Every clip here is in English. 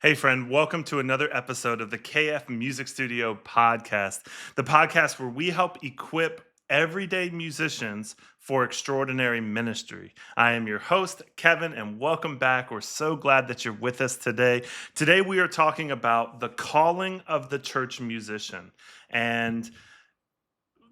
Hey, friend, welcome to another episode of the KF Music Studio podcast, the podcast where we help equip everyday musicians for extraordinary ministry. I am your host, Kevin, and welcome back. We're so glad that you're with us today. Today, we are talking about the calling of the church musician. And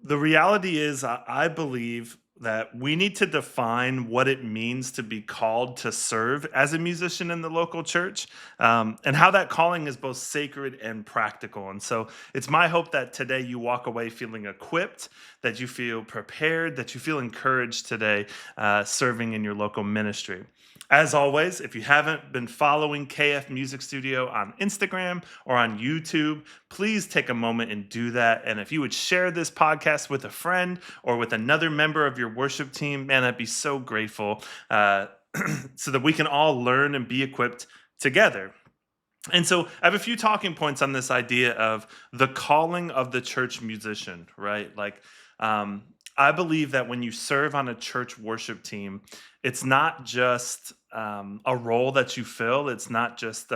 the reality is, I believe that we need to define what it means to be called to serve as a musician in the local church, and how that calling is both sacred and practical. And so it's my hope that today you walk away feeling equipped, that you feel prepared, that you feel encouraged today serving in your local ministry. As always, if you haven't been following KF Music Studio on Instagram or on YouTube, please take a moment and do that. And if you would share this podcast with a friend or with another member of your worship team, man, I'd be so grateful so that we can all learn and be equipped together. And so I have a few talking points on this idea of the calling of the church musician, right? Um, I believe that when you serve on a church worship team, it's not just a role that you fill. It's not just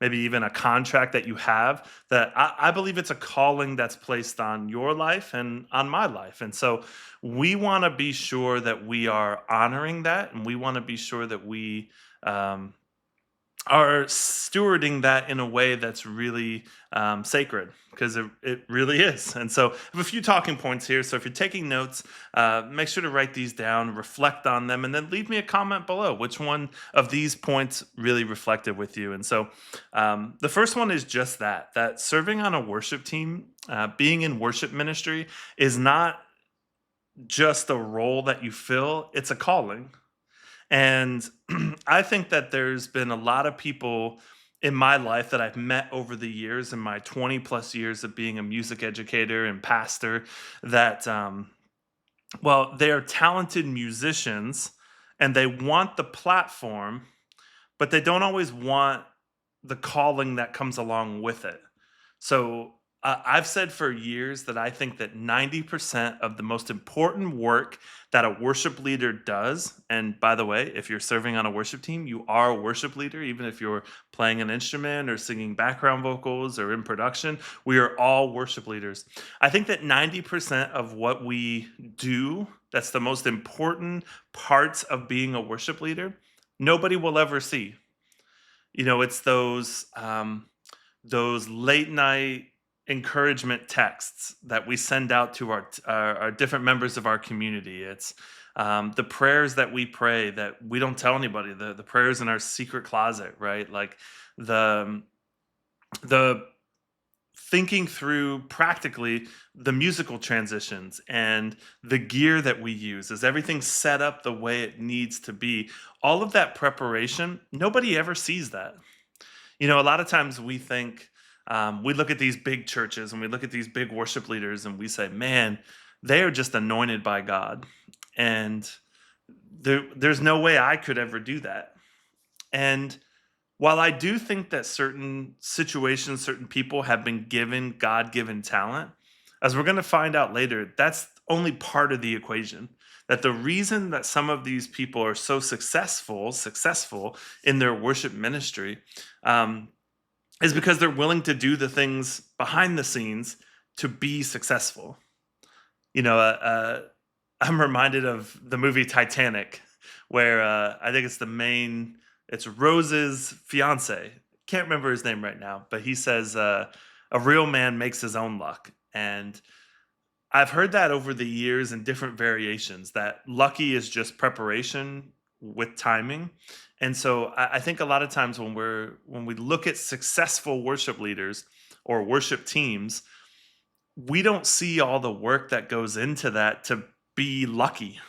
maybe even a contract that you have. That I believe it's a calling that's placed on your life and on my life. And so we want to be sure that we are honoring that, and we want to be sure that we um, are stewarding that in a way that's really sacred, because it really is. And so I have a few talking points here. So if you're taking notes, make sure to write these down, reflect on them, and then leave me a comment below which one of these points really reflected with you. And so the first one is just that serving on a worship team, being in worship ministry, is not just a role that you fill, it's a calling. And I think that there's been a lot of people in my life that I've met over the years, in my 20 plus years of being a music educator and pastor, that, well, they're talented musicians and they want the platform, but they don't always want the calling that comes along with it. So I've said for years that I think that 90% of the most important work that a worship leader does, and by the way, if you're serving on a worship team, you are a worship leader, even if you're playing an instrument or singing background vocals or in production, we are all worship leaders. I think that 90% of what we do, that's the most important parts of being a worship leader, nobody will ever see. It's those late night encouragement texts that we send out to our different members of our community. It's the prayers that we pray that we don't tell anybody. The prayers in our secret closet, right? Like the the thinking through practically the musical transitions and the gear that we use. Is everything set up the way it needs to be? All of that preparation, nobody ever sees that. A lot of times we think, we look at these big churches and we look at these big worship leaders and we say, man, they are just anointed by God. And there's no way I could ever do that. And while I do think that certain situations, certain people have been given God given talent, as we're going to find out later, that's only part of the equation. That the reason that some of these people are so successful in their worship ministry, um, is because they're willing to do the things behind the scenes to be successful. You know, uh, uh, I'm reminded of the movie Titanic, where I think it's Rose's fiance. Can't remember his name right now, but he says, "A real man makes his own luck." And I've heard that over the years in different variations. That lucky is just preparation with timing. And so I think a lot of times when we look at successful worship leaders or worship teams, we don't see all the work that goes into that to be lucky.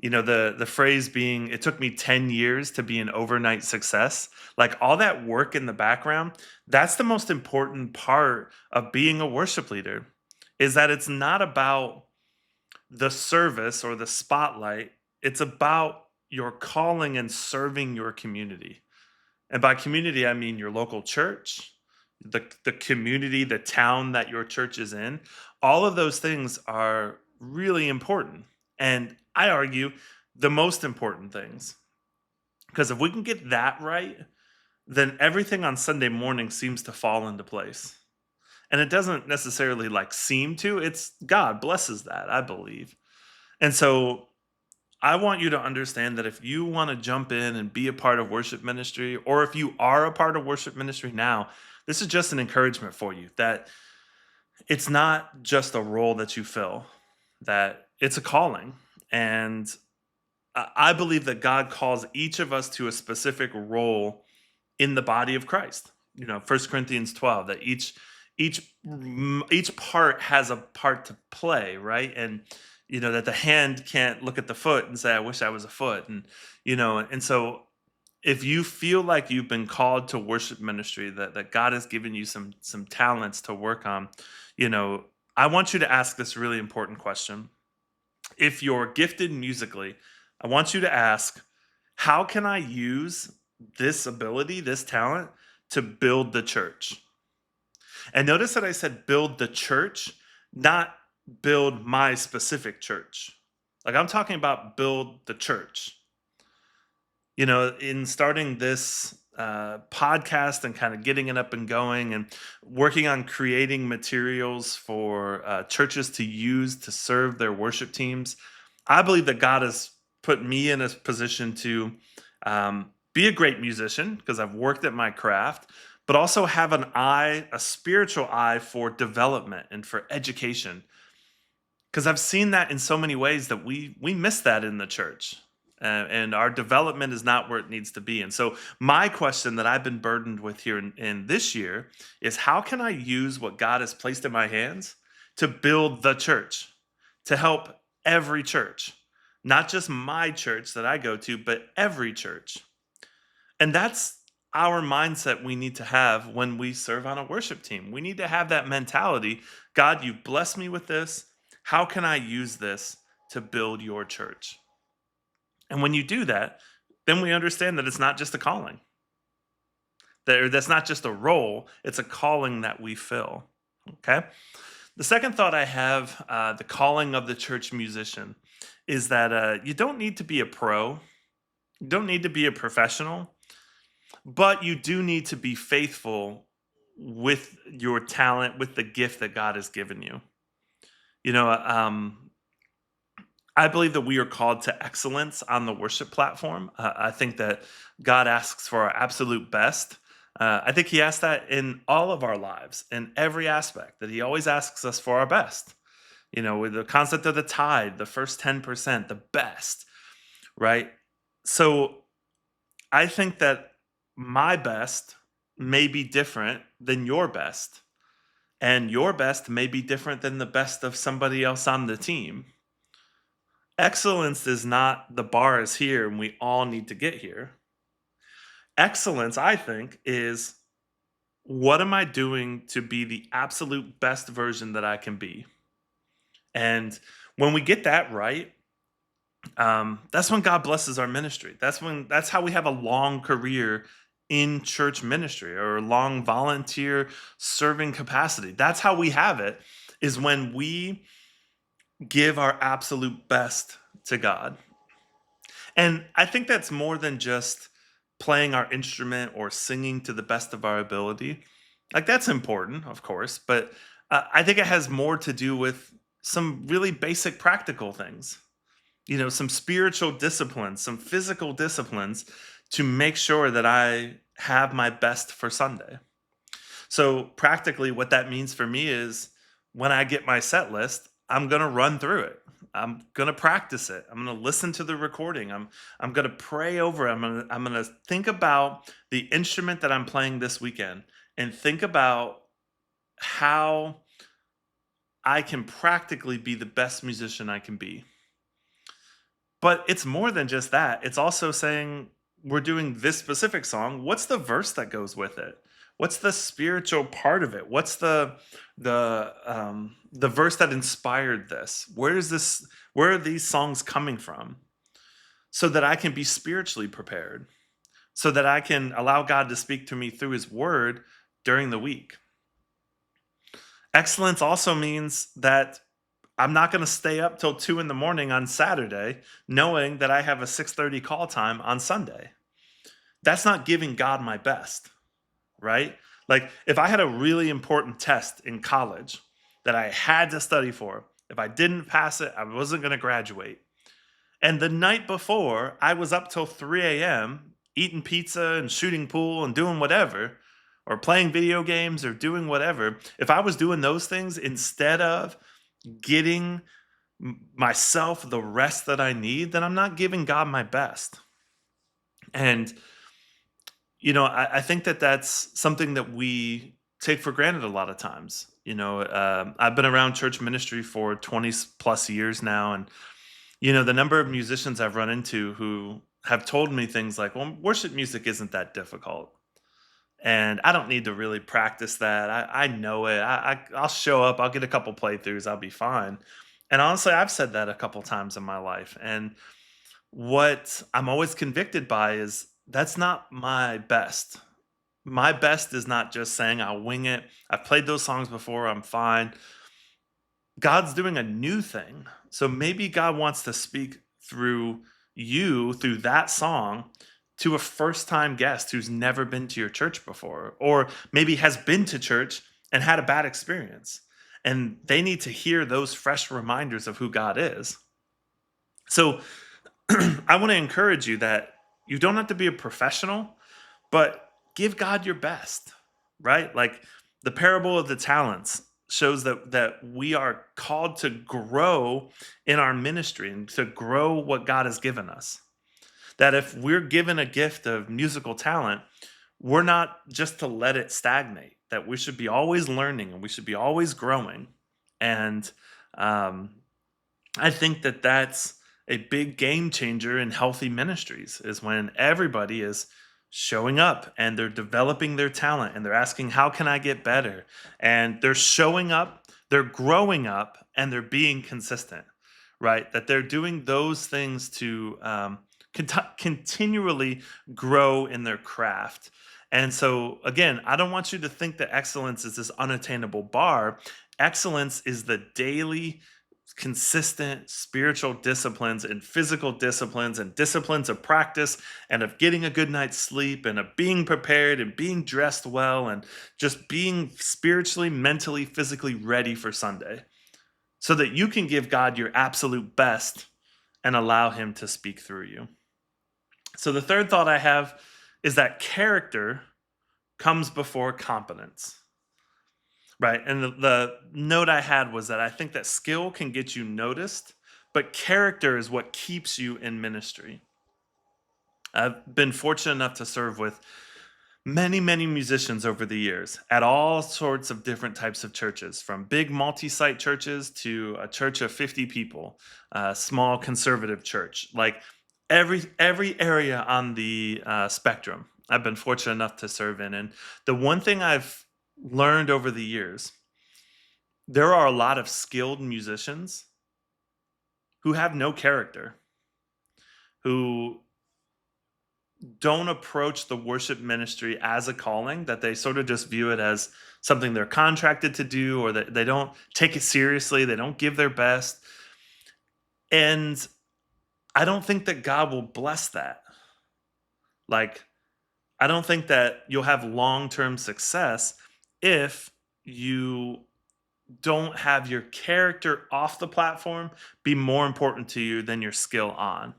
The phrase being, it took me 10 years to be an overnight success. Like all that work in the background, that's the most important part of being a worship leader, is that it's not about the service or the spotlight. It's about your calling and serving your community. And by community, I mean your local church, the community, the town that your church is in. All of those things are really important. And I argue the most important things. Because if we can get that right, then everything on Sunday morning seems to fall into place. And it doesn't necessarily like seem to, it's God blesses that, I believe. And so I want you to understand that if you want to jump in and be a part of worship ministry, or if you are a part of worship ministry now, this is just an encouragement for you that it's not just a role that you fill, that it's a calling. And I believe that God calls each of us to a specific role in the body of Christ. You know, First Corinthians 12, that each part has a part to play, right? And you know that the hand can't look at the foot and say, "I wish I was a foot." And and so if you feel like you've been called to worship ministry, that God has given you some talents to work on, you know, I want you to ask this really important question. If you're gifted musically, I want you to ask, how can I use this ability, this talent to build the church? And notice that I said build the church, not build my specific church. Like I'm talking about build the church. You know, in starting this podcast and kind of getting it up and going and working on creating materials for churches to use to serve their worship teams, I believe that God has put me in a position to be a great musician because I've worked at my craft, but also have an eye, a spiritual eye for development and for education. Because I've seen that in so many ways that we miss that in the church, and our development is not where it needs to be. And so, my question that I've been burdened with here in this year is, how can I use what God has placed in my hands to build the church, to help every church, not just my church that I go to, but every church. And that's our mindset we need to have when we serve on a worship team. We need to have that mentality. God, you've blessed me with this. How can I use this to build your church? And when you do that, then we understand that it's not just a calling. That's not just a role, it's a calling that we fill. Okay? The second thought I have, the calling of the church musician, is that you don't need to be a pro, you don't need to be a professional, but you do need to be faithful with your talent, with the gift that God has given you. You know, I believe that we are called to excellence on the worship platform. I think that God asks for our absolute best. I think He asks that in all of our lives, in every aspect, that He always asks us for our best. You know, with the concept of the tithe, the first 10%, the best, right? So I think that my best may be different than your best, and your best may be different than the best of somebody else on the team. Excellence is not the bar is here and we all need to get here. Excellence, I think, is what am I doing to be the absolute best version that I can be? And when we get that right, that's when God blesses our ministry. That's how we have a long career in church ministry or a long volunteer serving capacity. That's how we have it, is when we give our absolute best to God. And I think that's more than just playing our instrument or singing to the best of our ability. Like, that's important, of course, but I think it has more to do with some really basic practical things. You know, some spiritual disciplines, some physical disciplines to make sure that I have my best for Sunday. So, practically, what that means for me is when I get my set list, I'm going to run through it. I'm going to practice it. I'm going to listen to the recording. I'm going to pray over it. I'm going to think about the instrument that I'm playing this weekend and think about how I can practically be the best musician I can be. But it's more than just that. It's also saying we're doing this specific song. What's the verse that goes with it? What's the spiritual part of it? What's the verse that inspired this? Where is this? Where are these songs coming from? So that I can be spiritually prepared, so that I can allow God to speak to me through His Word during the week. Excellence also means that I'm not going to stay up till 2 in the morning on Saturday, knowing that I have a 6:30 call time on Sunday. that's not giving God my best, right? Like if I had a really important test in college that I had to study for, if I didn't pass it, I wasn't going to graduate. And the night before, I was up till 3 a.m. eating pizza and shooting pool and doing whatever, or playing video games or doing whatever. If I was doing those things instead of getting myself the rest that I need, then I'm not giving God my best. And I think that that's something that we take for granted a lot of times. I've been around church ministry for 20 plus years now, and the number of musicians I've run into who have told me things like, "Well, worship music isn't that difficult, and I don't need to really practice that. I know it. I'll show up. I'll get a couple playthroughs. I'll be fine." And honestly, I've said that a couple times in my life, and what I'm always convicted by is that's not my best. My best is not just saying I'll wing it. I've played those songs before. I'm fine. God's doing a new thing. So maybe God wants to speak through you, through that song, to a first time guest who's never been to your church before, or maybe has been to church and had a bad experience. And they need to hear those fresh reminders of who God is. So I want to encourage you that you don't have to be a professional, but give God your best, right? Like the parable of the talents shows that we are called to grow in our ministry and to grow what God has given us. That if we're given a gift of musical talent, we're not just to let it stagnate, that we should be always learning and we should be always growing. And um, I think that that's a big game changer in healthy ministries is when everybody is showing up and they're developing their talent and they're asking, how can I get better? And they're showing up, they're growing up, and they're being consistent, right? That they're doing those things to continually grow in their craft. And so, again, I don't want you to think that excellence is this unattainable bar. Excellence is the daily consistent spiritual disciplines and physical disciplines and disciplines of practice and of getting a good night's sleep and of being prepared and being dressed well and just being spiritually, mentally, physically ready for Sunday so that you can give God your absolute best and allow Him to speak through you. So, the third thought I have is that character comes before competence. Right. And the note I had was that I think that skill can get you noticed, but character is what keeps you in ministry. I've been fortunate enough to serve with many, many musicians over the years at all sorts of different types of churches, from big multi site churches to a church of 50 people, a small conservative church. Like every area on the spectrum, I've been fortunate enough to serve in. And the one thing I've learned over the years, there are a lot of skilled musicians who have no character, who don't approach the worship ministry as a calling, that they sort of just view it as something they're contracted to do, or that they don't take it seriously, they don't give their best. And I don't think that God will bless that. Like, I don't think that you'll have long term success if you don't have your character off the platform be more important to you than your skill on.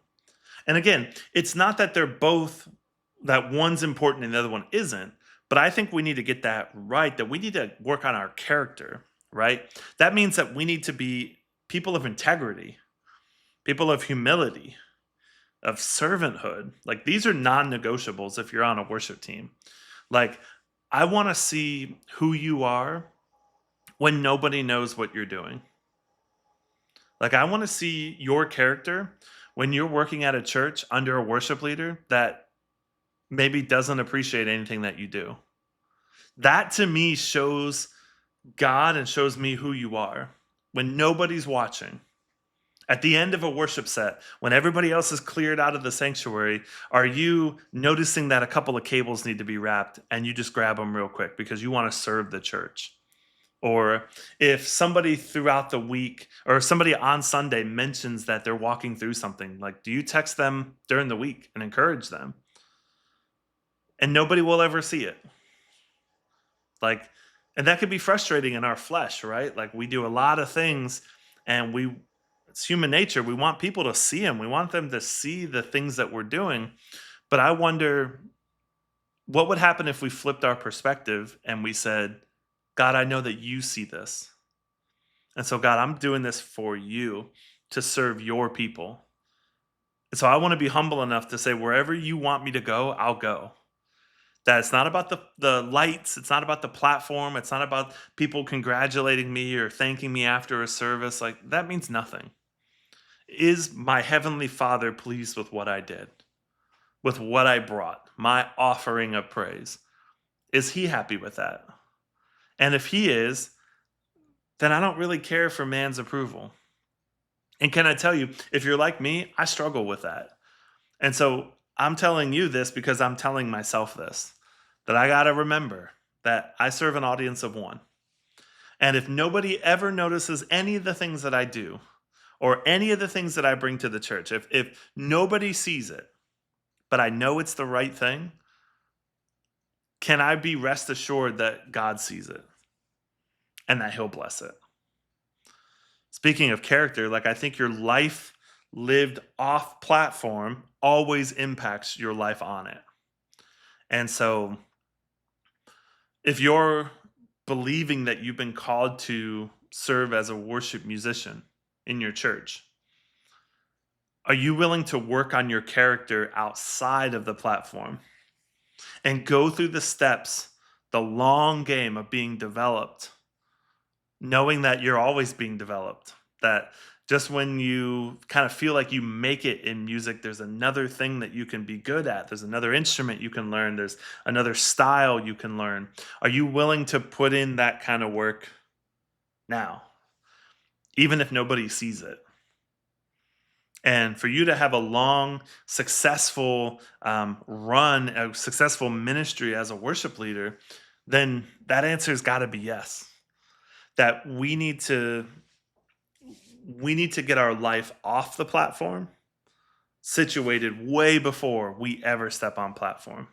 And again, it's not that they're both, that one's important and the other one isn't, but I think we need to get that right, that we need to work on our character, right? That means that we need to be people of integrity, people of humility, of servanthood. Like these are non negotiables if you're on a worship team. Like, I want to see who you are when nobody knows what you're doing. Like, I want to see your character when you're working at a church under a worship leader that maybe doesn't appreciate anything that you do. That to me shows God and shows me who you are when nobody's watching. At the end of a worship set, when everybody else is cleared out of the sanctuary, are you noticing that a couple of cables need to be wrapped and you just grab them real quick because you want to serve the church? Or if somebody throughout the week or somebody on Sunday mentions that they're walking through something, like, do you text them during the week and encourage them? and nobody will ever see it. Like, and that could be frustrating in our flesh, right? Like we do a lot of things and it's human nature. We want people to see them. We want them to see the things that we're doing. But I wonder what would happen if we flipped our perspective and we said, God, I know that you see this. And so, God, I'm doing this for you to serve your people. And so I want to be humble enough to say, wherever you want me to go, I'll go. That it's not about the lights, it's not about the platform, it's not about people congratulating me or thanking me after a service. Like that means nothing. Is my heavenly Father pleased with what I did? With what I brought, my offering of praise? Is he happy with that? And if he is, then I don't really care for man's approval. And can I tell you, if you're like me, I struggle with that. And so I'm telling you this because I'm telling myself this, that I got to remember that I serve an audience of one. And if nobody ever notices any of the things that I do or any of the things that I bring to the church, if nobody sees it, but I know it's the right thing, can I be rest assured that God sees it and that he'll bless it? Speaking of character, like I think your life lived off platform always impacts your life on it. And so if you're believing that you've been called to serve as a worship musician in your church, are you willing to work on your character outside of the platform and go through the steps, the long game of being developed, knowing that you're always being developed? That just when you kind of feel like you make it in music, there's another thing that you can be good at. There's another instrument you can learn. There's another style you can learn. Are you willing to put in that kind of work now, even if nobody sees it? And for you to have a long, successful run, a successful ministry as a worship leader, then that answer's got to be yes. That we need to get our life off the platform, situated way before we ever step on platform.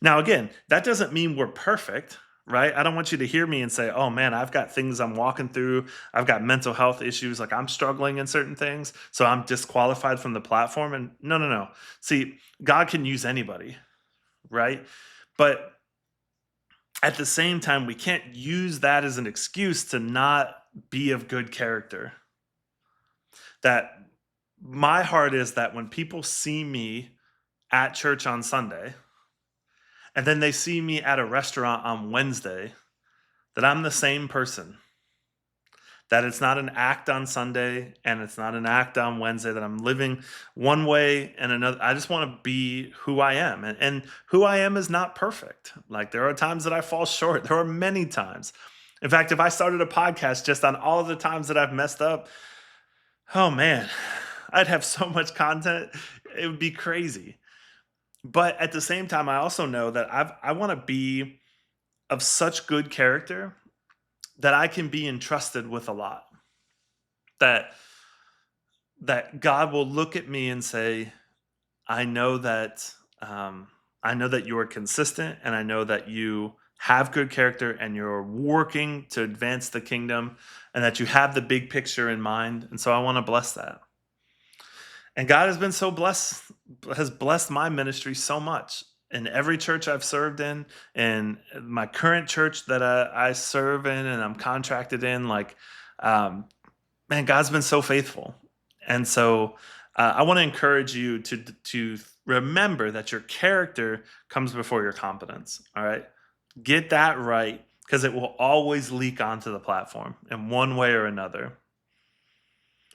Now, again, that doesn't mean we're perfect, right? I don't want you to hear me and say, oh man, I've got things I'm walking through. I've got mental health issues. Like I'm struggling in certain things. So I'm disqualified from the platform. And no, no, no. See, God can use anybody, right? But at the same time, we can't use that as an excuse to not be of good character. That my heart is that when people see me at church on Sunday, and then they see me at a restaurant on Wednesday, that I'm the same person. That it's not an act on Sunday and it's not an act on Wednesday, that I'm living one way and another. I just want to be who I am. And who I am is not perfect. Like there are times that I fall short. There are many times. In fact, if I started a podcast just on all of the times that I've messed up, oh man, I'd have so much content. It would be crazy. But at the same time, I also know that I want to be of such good character that I can be entrusted with a lot. That God will look at me and say, I know that I know that you are consistent, and I know that you have good character, and you're working to advance the kingdom, and that you have the big picture in mind. And so I want to bless that. And God has been so blessed, has blessed my ministry so much in every church I've served in, and my current church that I serve in and I'm contracted in. Like, um, man, God's been so faithful. And so I want to encourage you to remember that your character comes before your competence. All right, get that right because it will always leak onto the platform in one way or another.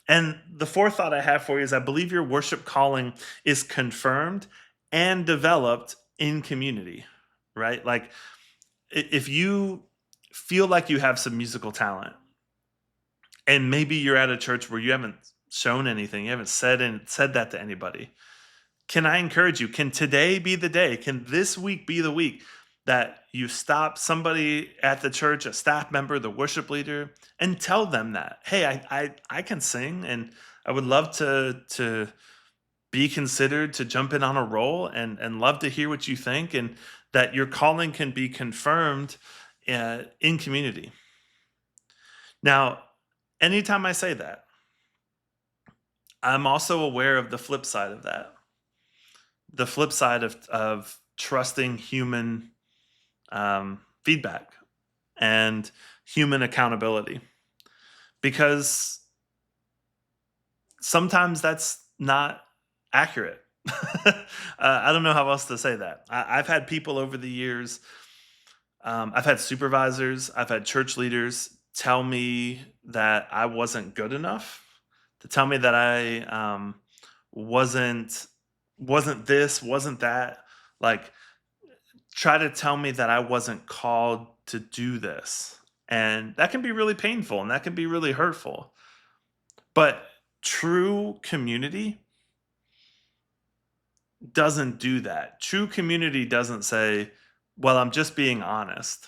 And the fourth thought I have for you is I believe your worship calling is confirmed and developed in community, right? Like if you feel like you have some musical talent and maybe you're at a church where you haven't shown anything, you haven't said that to anybody. Can I encourage you? Can today be the day? Can this week be the week that you stop somebody at the church, a staff member, the worship leader, and tell them that, hey, I can sing, and I would love to be considered to jump in on a role and love to hear what you think, and that your calling can be confirmed in community. Now, anytime I say that, I'm also aware of the flip side of that. The flip side of trusting human feedback and human accountability, because sometimes that's not accurate. I don't know how else to say that. I've had people over the years, I've had supervisors, I've had church leaders tell me that I wasn't good enough, to tell me that I wasn't wasn't this, wasn't that. Like, try to tell me that I wasn't called to do this. And that can be really painful and that can be really hurtful. But true community doesn't do that. True community doesn't say, well, I'm just being honest.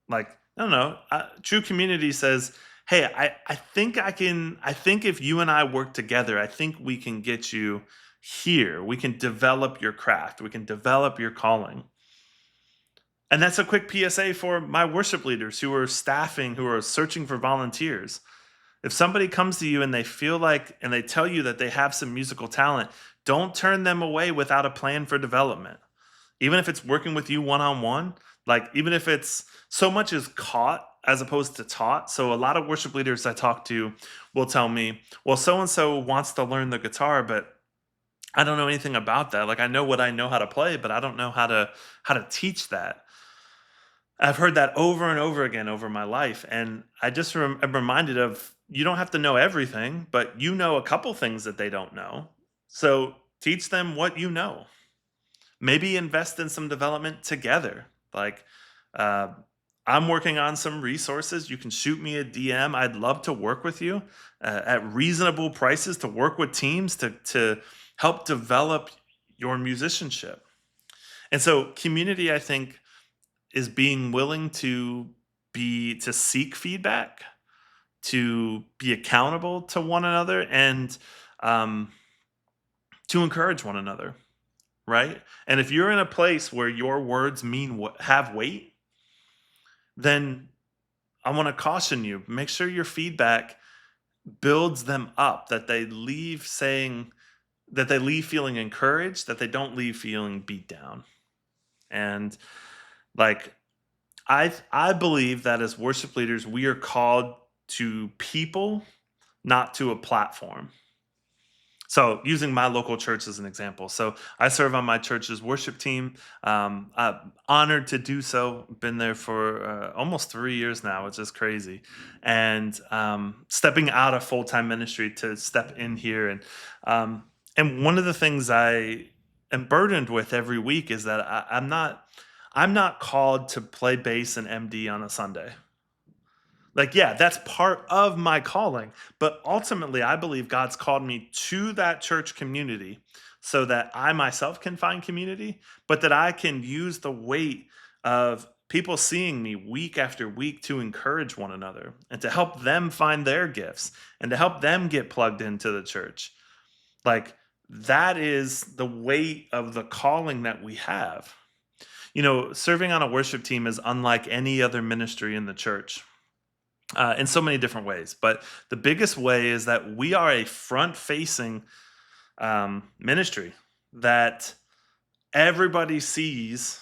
Like, no, no. True community says, hey, I think I think if you and I work together, I think we can get you here. We can develop your craft, we can develop your calling. And that's a quick PSA for my worship leaders who are staffing, who are searching for volunteers. If somebody comes to you and they feel like, and they tell you that they have some musical talent, don't turn them away without a plan for development. Even if it's working with you one on one, like, even if it's so much is caught as opposed to taught. So a lot of worship leaders I talk to will tell me, well, so and so wants to learn the guitar, but I don't know anything about that. Like, I know what I know how to play, but I don't know how to teach that. I've heard that over and over again over my life, and I'm reminded of, you don't have to know everything, but you know a couple things that they don't know. So teach them what you know. Maybe invest in some development together. Like, uh, I'm working on some resources. You can shoot me a DM. I'd love to work with you at reasonable prices to work with teams to help develop your musicianship. And so, community, I think, is being willing to seek feedback, to be accountable to one another, and um, to encourage one another, right? And if you're in a place where your words have weight, then I want to caution you. Make sure your feedback builds them up, that they leave feeling encouraged, that they don't leave feeling beat down. And, like, I believe that as worship leaders, we are called to people, not to a platform. So, using my local church as an example, so I serve on my church's worship team. I'm honored to do so. Been there for almost 3 years now, which is crazy. And stepping out of full time ministry to step in here, and one of the things I am burdened with every week is that I'm not called to play bass and MD on a Sunday. Like, yeah, that's part of my calling, but ultimately, I believe God's called me to that church community so that I myself can find community, but that I can use the weight of people seeing me week after week to encourage one another and to help them find their gifts and to help them get plugged into the church. Like, that is the weight of the calling that we have. Serving on a worship team is unlike any other ministry in the church in so many different ways. But the biggest way is that we are a front facing ministry that everybody sees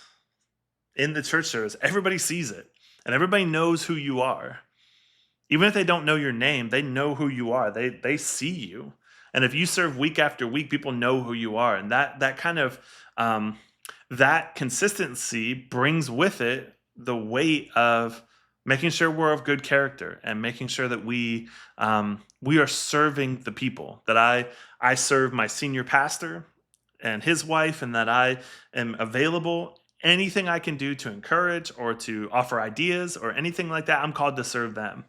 in the church service. Everybody sees it and everybody knows who you are. Even if they don't know your name, they know who you are. They see you. And if you serve week after week, people know who you are. And that kind of that consistency brings with it the weight of making sure we're of good character and making sure that we are serving the people. That I serve my senior pastor and his wife, and that I am available. Anything I can do to encourage or to offer ideas or anything like that, I'm called to serve them.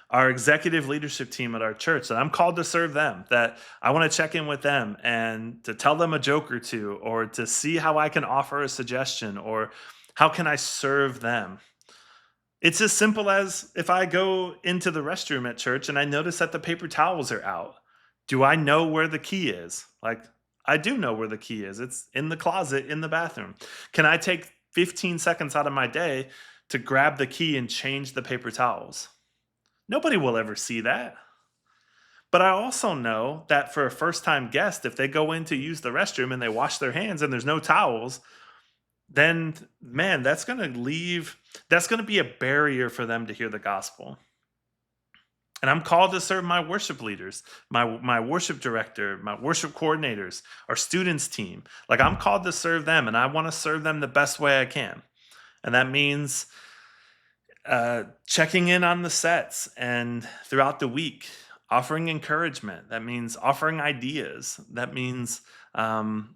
Our executive leadership team at our church, that I'm called to serve them, that I want to check in with them and to tell them a joke or two, or to see how I can offer a suggestion, or how can I serve them. It's as simple as, if I go into the restroom at church and I notice that the paper towels are out, do I know where the key is? Like, I do know where the key is. It's in the closet in the bathroom. Can I take 15 seconds out of my day to grab the key and change the paper towels? Nobody will ever see that. But I also know that for a first time guest, if they go in to use the restroom and they wash their hands and there's no towels, then man, that's going to be a barrier for them to hear the gospel. And I'm called to serve my worship leaders, my worship director, my worship coordinators, our students team. Like I'm called to serve them, and I want to serve them the best way I can. And that means checking in on the sets and throughout the week, offering encouragement. That means offering ideas. That means um,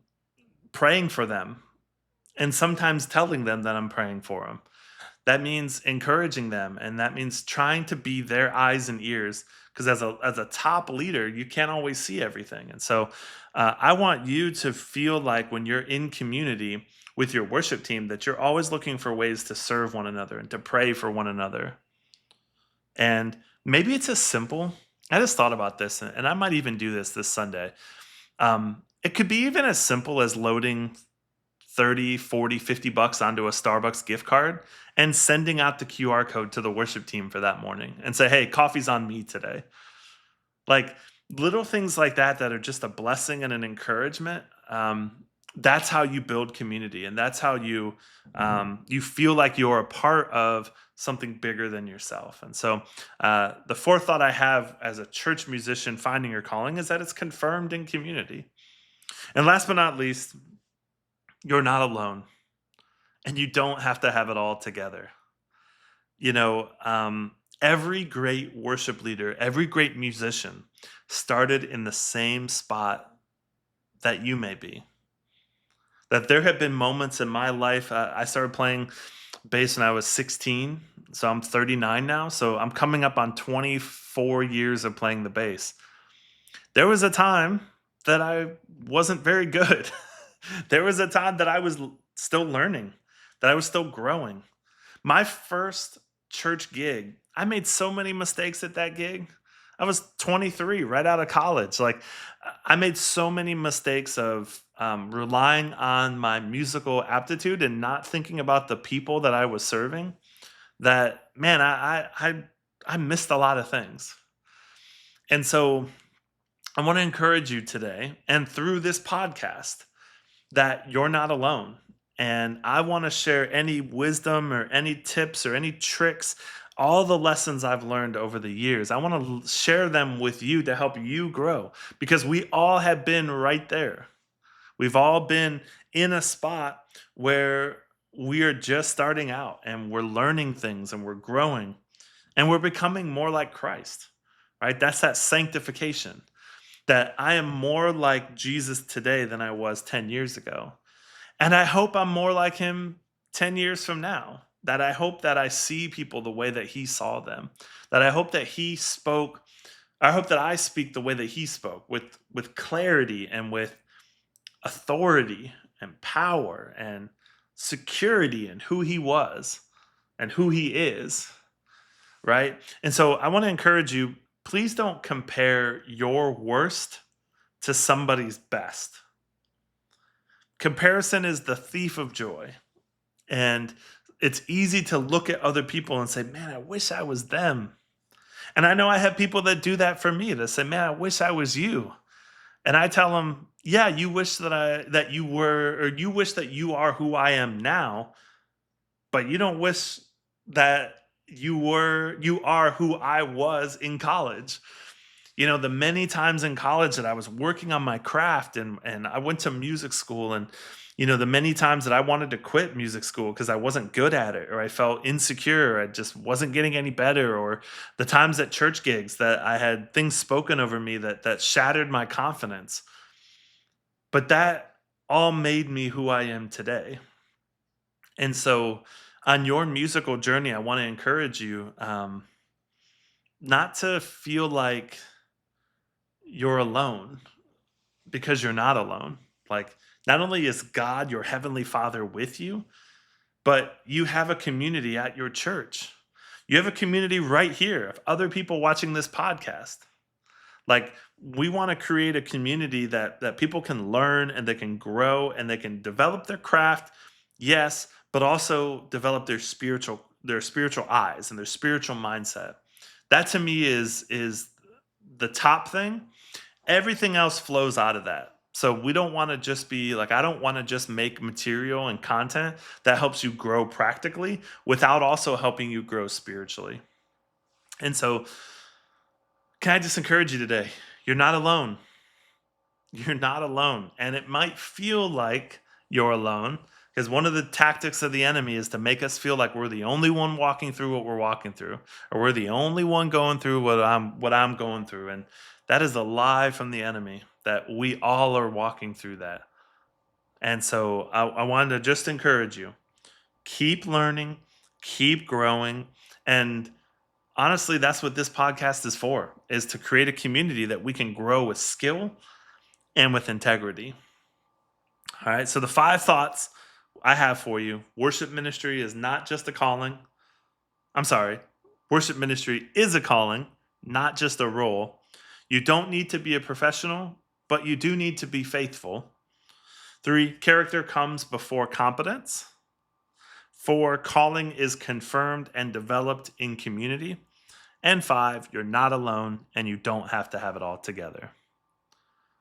praying for them, and sometimes telling them that I'm praying for them. That means encouraging them, and that means trying to be their eyes and ears, because as a top leader, you can't always see everything. And so, I want you to feel like when you're in community with your worship team, that you're always looking for ways to serve one another and to pray for one another. And maybe it's as simple. I just thought about this, and I might even do this Sunday. It could be even as simple as loading 30, 40, 50 bucks onto a Starbucks gift card and sending out the QR code to the worship team for that morning and say, "Hey, coffee's on me today." Like little things like that that are just a blessing and an encouragement. That's how you build community, and that's how you feel like you're a part of something bigger than yourself. And so, the fourth thought I have as a church musician finding your calling is that it's confirmed in community. And last but not least, you're not alone, and you don't have to have it all together. Every great worship leader, every great musician started in the same spot that you may be. That there have been moments in my life. I started playing bass when I was 16, so I'm 39 now. So I'm coming up on 24 years of playing the bass. There was a time that I wasn't very good. There was a time that I was still learning, that I was still growing. My first church gig, I made so many mistakes at that gig. I was 23, right out of college. Like, I made so many mistakes of relying on my musical aptitude and not thinking about the people that I was serving. That man, I missed a lot of things. And so I want to encourage you today and through this podcast that you're not alone. And I want to share any wisdom or any tips or any tricks, all the lessons I've learned over the years. I want to share them with you to help you grow, because we all have been right there. We've all been in a spot where we are just starting out and we're learning things and we're growing and we're becoming more like Christ, right? That's that sanctification, that I am more like Jesus today than I was 10 years ago. And I hope I'm more like him 10 years from now. That I hope that I see people the way that he saw them. That I hope that he spoke, I hope that I speak the way that he spoke, with clarity and with authority and power and security in who he was and who he is, right? And so I want to encourage you, please don't compare your worst to somebody's best. Comparison is the thief of joy. And it's easy to look at other people and say, "Man, I wish I was them." And I know I have people that do that for me, that say, "Man, I wish I was you." And I tell them, "Yeah, you wish that you were, or you wish that you are who I am now, but you don't wish that you are who I was in college." The many times in college that I was working on my craft, and I went to music school, and the many times that I wanted to quit music school because I wasn't good at it, or I felt insecure, I just wasn't getting any better, or the times at church gigs that I had things spoken over me that shattered my confidence. But that all made me who I am today. And so on your musical journey, I want to encourage you, not to feel like you're alone, because you're not alone. Like, not only is God, your heavenly Father, with you, but you have a community at your church. You have a community right here of other people watching this podcast. Like, We want to create a community that people can learn and they can grow and they can develop their craft, yes, but also develop their spiritual eyes and their spiritual mindset. That to me is the top thing. Everything else flows out of that. So we don't want to just be like, I don't want to just make material and content that helps you grow practically without also helping you grow spiritually. And so, can I just encourage you today? You're not alone. You're not alone. And it might feel like you're alone because one of the tactics of the enemy is to make us feel like we're the only one walking through what we're walking through, or we're the only one going through what I'm going through. And that is a lie from the enemy that we all are walking through that. And so I wanted to just encourage you. Keep learning, keep growing, and honestly, that's what this podcast is for, is to create a community that we can grow with skill and with integrity. All right. So the five thoughts I have for you: worship ministry is not just a calling. I'm sorry. Worship ministry is a calling, not just a role. You don't need to be a professional, but you do need to be faithful. Three, character comes before competence. Four, calling is confirmed and developed in community. And five, you're not alone and you don't have to have it all together.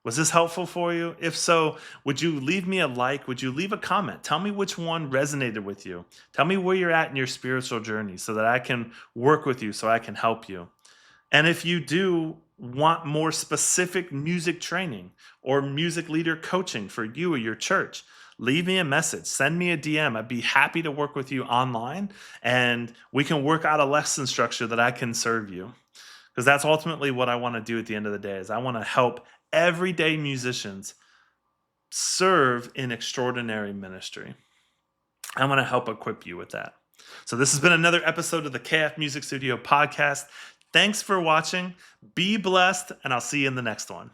Was this helpful for you? If so, would you leave me a like? Would you leave a comment? Tell me which one resonated with you. Tell me where you're at in your spiritual journey so that I can work with you, so I can help you. And if you do want more specific music training or music leader coaching for you or your church, leave me a message, send me a DM. I'd be happy to work with you online and we can work out a lesson structure that I can serve you. Because that's ultimately what I want to do at the end of the day is I want to help everyday musicians serve in extraordinary ministry. I want to help equip you with that. So this has been another episode of the KF Music Studio podcast. Thanks for watching. Be blessed, and I'll see you in the next one.